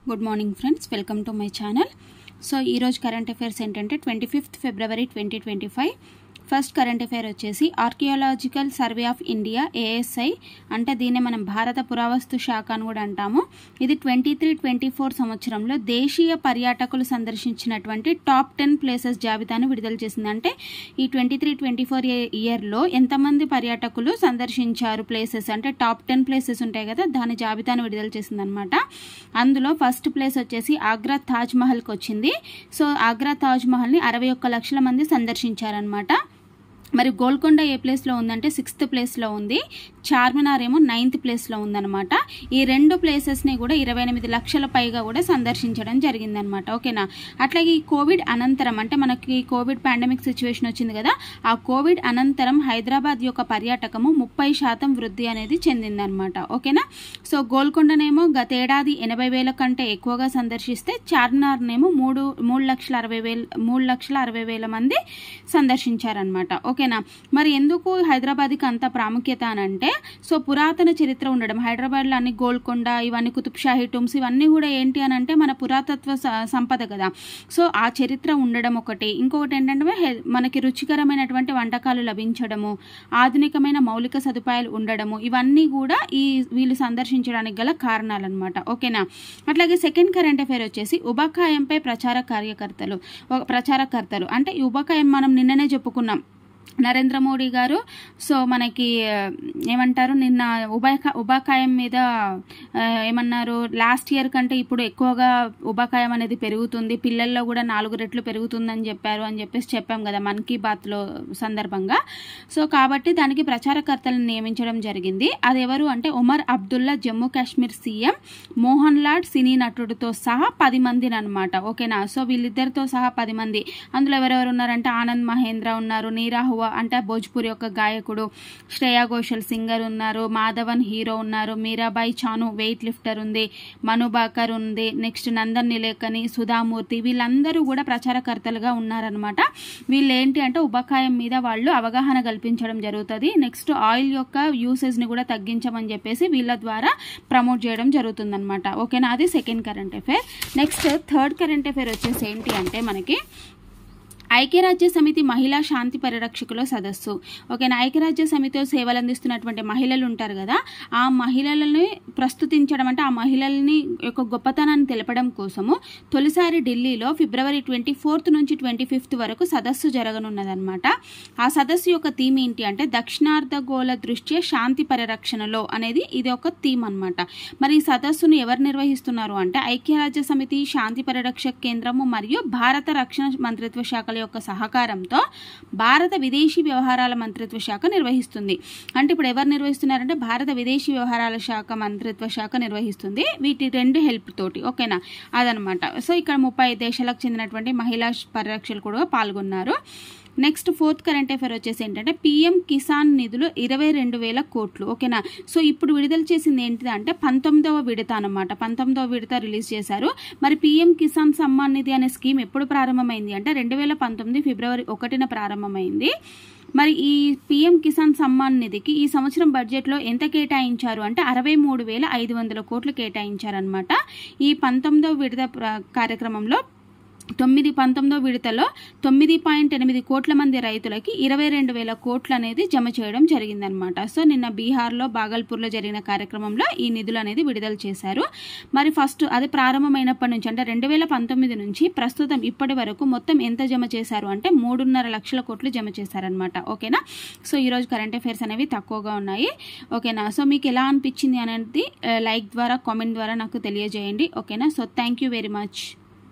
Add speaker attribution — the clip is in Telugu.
Speaker 1: Good morning friends, welcome to my channel. So ఈరోజు కరెంట్ అఫైర్స్ ఏంటంటే 25th February 2025. First current affair వచ్చేసి archaeological survey of India ASI అంటే దీన్ని మనం భారత పురావస్తు శాఖ అని కూడా అంటాము. ఇది 23-24 సంవత్సరంలో దేశీయ పర్యాటకులు సందర్శించినటువంటి టాప్ 10 ప్లేసెస్ జాబితాను విడుదల చేసింది. అంటే ఈ 23-24 ఇయర్లో ఎంతమంది పర్యాటకులు సందర్శించారు ప్లేసెస్ అంటే టాప్ 10 ప్లేసెస్ ఉంటాయి కదా, దాని జాబితాను విడుదల చేసింది అనమాట. అందులో ఫస్ట్ ప్లేస్ వచ్చేసి ఆగ్రా తాజ్ మహల్కి వచ్చింది. సో ఆగ్రా తాజ్ మహల్ని 61 లక్షల మంది సందర్శించారనమాట. మరి గోల్కొండ ఏ ప్లేస్లో ఉందంటే 6th ప్లేస్లో ఉంది, చార్మినార్ ఏమో 9th ప్లేస్లో ఉందన్నమాట. ఈ రెండు ప్లేసెస్ని కూడా 28 లక్షల పైగా కూడా సందర్శించడం జరిగిందనమాట. ఓకేనా. అట్లాగే ఈ కోవిడ్ అనంతరం అంటే మనకి కోవిడ్ పాండమిక్ సిచ్యువేషన్ వచ్చింది కదా, ఆ కోవిడ్ అనంతరం హైదరాబాద్ యొక్క పర్యాటకము 30% వృద్ధి అనేది చెందిందనమాట. ఓకేనా. సో గోల్కొండనేమో గతేడాది 80,000 కంటే ఎక్కువగా సందర్శిస్తే చార్మినార్నేమో 3,60,000 మంది సందర్శించారనమాట. ఓకేనా. మరి ఎందుకు హైదరాబాద్కి అంత ప్రాముఖ్యత అని అంటే, సో పురాతన చరిత్ర ఉండడం, హైదరాబాద్లో అన్ని గోల్కొండ ఇవన్నీ కుతుబ్షాహీ టూమ్స్ ఇవన్నీ కూడా ఏంటి అని అంటే మన పురాతత్వ సంపద కదా. సో ఆ చరిత్ర ఉండడం ఒకటి, ఇంకొకటి ఏంటంటే మనకి రుచికరమైనటువంటి వంటకాలు లభించడము, ఆధునికమైన మౌలిక సదుపాయాలు ఉండడము, ఇవన్నీ కూడా వీళ్ళు సందర్శించడానికి గల కారణాలన్నమాట. ఓకేనా. అట్లాగే సెకండ్ కరెంట్ అఫైర్ వచ్చేసి ఉబకాయంపై ప్రచారకర్తలు అంటే ఈ ఉబకాయం మనం నిన్ననే చెప్పుకున్నాం. నరేంద్ర మోడీ గారు సో మనకి ఏమంటారు, నిన్న ఉబకాయం మీద ఏమన్నారు, లాస్ట్ ఇయర్ కంటే ఇప్పుడు ఎక్కువగా ఉబకాయం అనేది పెరుగుతుంది, పిల్లల్లో కూడా 4 రెట్లు పెరుగుతుందని చెప్పాం కదా మన్ కీ బాత్లో సందర్భంగా. సో కాబట్టి దానికి ప్రచారకర్తలను నియమించడం జరిగింది. అది ఎవరు అంటే ఉమర్ అబ్దుల్లా జమ్మూ కాశ్మీర్ సీఎం, మోహన్ లాల్ సినీ నటుడితో సహా 10 మందిని అనమాట. ఓకేనా. సో వీళ్ళిద్దరితో సహా 10 మంది. అందులో ఎవరెవరు ఉన్నారంటే ఆనంద్ మహేంద్ర ఉన్నారు, నీరా హువా అంటే భోజ్పురి యొక్క గాయకుడు, శ్రేయా ఘోషల్ సింగర్ ఉన్నారు, మాధవన్ హీరో ఉన్నారు, మీరాబాయి చాను వెయిట్ లిఫ్టర్ ఉంది, మనుబాకర్ ఉంది, నెక్స్ట్ నందన్ నిలేకని, సుధామూర్తి, వీళ్ళందరూ కూడా ప్రచారకర్తలుగా ఉన్నారనమాట. వీళ్ళు ఏంటి అంటే ఉబకాయం మీద వాళ్ళు అవగాహన కల్పించడం జరుగుతుంది. నెక్స్ట్ ఆయిల్ యొక్క యూసేజ్ని కూడా తగ్గించమని చెప్పేసి వీళ్ళ ద్వారా ప్రమోట్ చేయడం జరుగుతుందన్నమాట. ఓకేనా. అది second current affair. Next third current affair వచ్చేసి ఏంటి అంటే మనకి ఐక్యరాజ్య సమితి మహిళా శాంతి పరిరక్షకుల సదస్సు. ఓకేనా. ఐక్యరాజ్య సమితిలో సేవలు అందిస్తున్నటువంటి మహిళలు ఉంటారు కదా, ఆ మహిళలని ప్రస్తుతించడం అంటే ఆ మహిళల్ని యొక్క గొప్పతనాన్ని తెలపడం కోసము తొలిసారి ఢిల్లీలో February 24th నుంచి 25th వరకు సదస్సు జరగనున్నదనమాట. ఆ సదస్సు యొక్క థీమ్ ఏంటి అంటే దక్షిణార్ధగోళ దృష్ట్యా శాంతి పరిరక్షణలో అనేది ఇది ఒక థీమ్ అనమాట. మరి ఈ సదస్సును ఎవరు నిర్వహిస్తున్నారు అంటే ఐక్యరాజ్య సమితి శాంతి పరిరక్షక కేంద్రము మరియు భారత రక్షణ మంత్రిత్వ శాఖల యొక్క సహకారంతో భారత విదేశీ వ్యవహారాల మంత్రిత్వ శాఖ నిర్వహిస్తుంది. అంటే ఇప్పుడు ఎవరు నిర్వహిస్తున్నారంటే భారత విదేశీ వ్యవహారాల శాఖ మంత్రిత్వ శాఖ నిర్వహిస్తుంది, వీటి రెండు హెల్ప్ తోటి. ఓకేనా. అదనమాట. సో ఇక్కడ 30 దేశాలకు చెందినటువంటి మహిళా పరిరక్షకులు కూడా పాల్గొన్నారు. నెక్స్ట్ ఫోర్త్ కరెంట్ అఫైర్ వచ్చేసి ఏంటంటే PM కిసాన్ నిధులు 22,000 కోట్లు. ఓకేనా. సో ఇప్పుడు విడుదల చేసింది ఏంటిది అంటే 19వ విడత అనమాట. 19వ విడత రిలీజ్ చేశారు. మరి PM కిసాన్ సమ్మాన్ నిధి అనే స్కీమ్ ఎప్పుడు ప్రారంభమైంది అంటే 2019 February 1న ప్రారంభమైంది. మరి ఈ PM కిసాన్ సమ్మాన్ నిధికి ఈ సంవత్సరం బడ్జెట్లో ఎంత కేటాయించారు అంటే 63,500 కోట్లు కేటాయించారనమాట. ఈ 19వ విడత కార్యక్రమంలో 19వ విడతలో 9.8 కోట్ల మంది రైతులకి 22,000 కోట్లు అనేది జమ చేయడం జరిగిందనమాట. సో నిన్న బీహార్లో బాగల్పూర్లో జరిగిన కార్యక్రమంలో ఈ నిధులు అనేది విడుదల చేశారు. మరి ఫస్ట్ అది ప్రారంభమైనప్పటి నుంచి అంటే 2019 నుంచి ప్రస్తుతం ఇప్పటి వరకు మొత్తం ఎంత జమ చేశారు అంటే 3.5 లక్షల కోట్లు జమ చేశారనమాట. ఓకేనా. సో ఈరోజు కరెంట్ అఫైర్స్ అనేవి తక్కువగా ఉన్నాయి. ఓకేనా. సో మీకు ఎలా అనిపించింది అనేది లైక్ ద్వారా కామెంట్ ద్వారా నాకు తెలియజేయండి. ఓకేనా. So thank you very much.